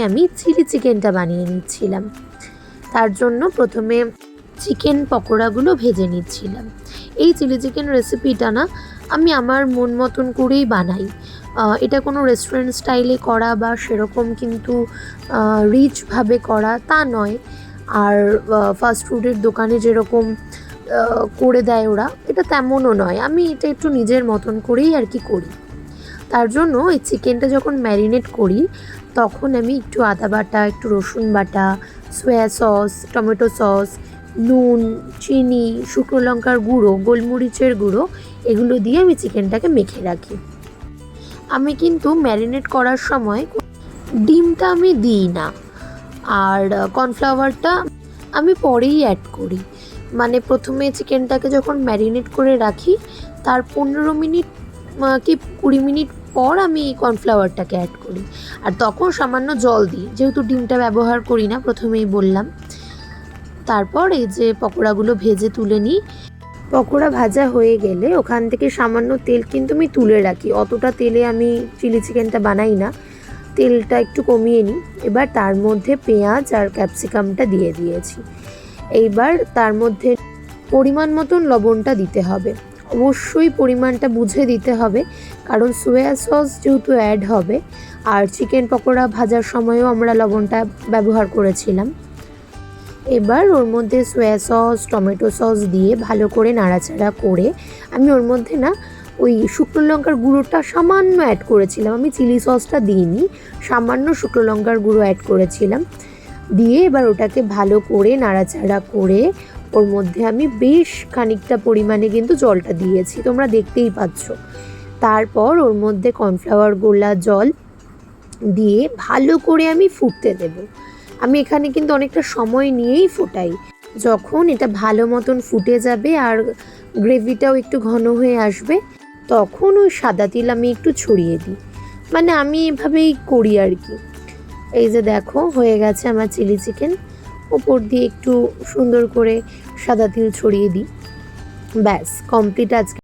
আমি চিলি চিকেনটা বানিয়ে নিচ্ছিলাম। তার জন্য প্রথমে চিকেন পকোড়াগুলো ভেজে নিচ্ছিলাম। এই চিলি চিকেন রেসিপিটা না আমি আমার মন মতন করেই বানাই। এটা কোনো রেস্টুরেন্ট স্টাইলে করা বা সেরকম কিন্তু রিচভাবে করা তা নয়। আর ফাস্ট ফুডের দোকানে যেরকম করে দেয় ওরা, এটা তেমনও নয়। আমি এটা একটু নিজের মতন করেই আর কি করি। তার জন্য এই চিকেনটা যখন ম্যারিনেট করি তখন আমি একটু আদা বাটা, একটু রসুন বাটা, সয়া সস, টমেটো সস, নুন, চিনি, শুকনো লঙ্কার গুঁড়ো, গোলমরিচের গুঁড়ো এগুলো দিয়ে আমি চিকেনটাকে মেখে রাখি। আমি কিন্তু ম্যারিনেট করার সময় ডিমটা আমি দিই না, আর কর্নফ্লাওয়ারটা আমি পরেই অ্যাড করি। মানে প্রথমে চিকেনটাকে যখন ম্যারিনেট করে রাখি তার 15 মিনিট কি 20 মিনিট পর আমি কর্নফ্লাওয়ারটাকে অ্যাড করি, আর তখন সামান্য জল দিই, যেহেতু ডিমটা ব্যবহার করি না প্রথমেই বললাম। তারপর এই যে পকোড়াগুলো ভেজে তুলে নিই। পকোড়া ভাজা হয়ে গেলে ওখান থেকে সামান্য তেল কিন্তু আমি তুলে রাখি। অতটা তেলে আমি চিলি চিকেনটা বানাই না, তেলটা একটু কমিয়ে নিই। এবার তার মধ্যে পেঁয়াজ আর ক্যাপসিকামটা দিয়ে দিয়েছি। এইবার তার মধ্যে পরিমাণ মতন লবণটা দিতে হবে, অবশ্যই পরিমাণটা বুঝে দিতে হবে, কারণ সোয়া সস যেহেতু অ্যাড হবে, আর চিকেন পকোড়া ভাজার সময়ও আমরা লবণটা ব্যবহার করেছিলাম। এবার ওর মধ্যে সোয়া সস, টমেটো সস দিয়ে ভালো করে নাড়াচাড়া করে আমি ওর মধ্যে না ওই শুকনো লঙ্কার গুঁড়োটা সামান্য অ্যাড করেছিলাম। আমি চিলি সসটা দিইনি, সামান্য শুকনো লঙ্কার গুঁড়ো অ্যাড করেছিলাম। দিয়ে এবার ওটাকে ভালো করে নাড়াচাড়া করে ওর মধ্যে আমি বেশ খানিকটা পরিমাণে কিন্তু জলটা দিয়েছি, তোমরা দেখতেই পাচ্ছ। তারপর ওর মধ্যে কর্নফ্লাওয়ার গোলা জল দিয়ে ভালো করে আমি ফুটতে দেব। আমি এখানে কিন্তু অনেকটা সময় নিয়েই ফোটাই। যখন এটা ভালো মতন ফুটে যাবে আর গ্রেভিটাও একটু ঘন হয়ে আসবে, তখন ওই সাদা তিল আমি একটু ছড়িয়ে দিই। মানে আমি এভাবেই করি আর কি। এই যে দেখো হয়ে গেছে আমার চিলি চিকেন, ওপর দিয়ে একটু সুন্দর করে সাদা তিল ছড়িয়ে দিই। ব্যাস কমপ্লিট আজকে।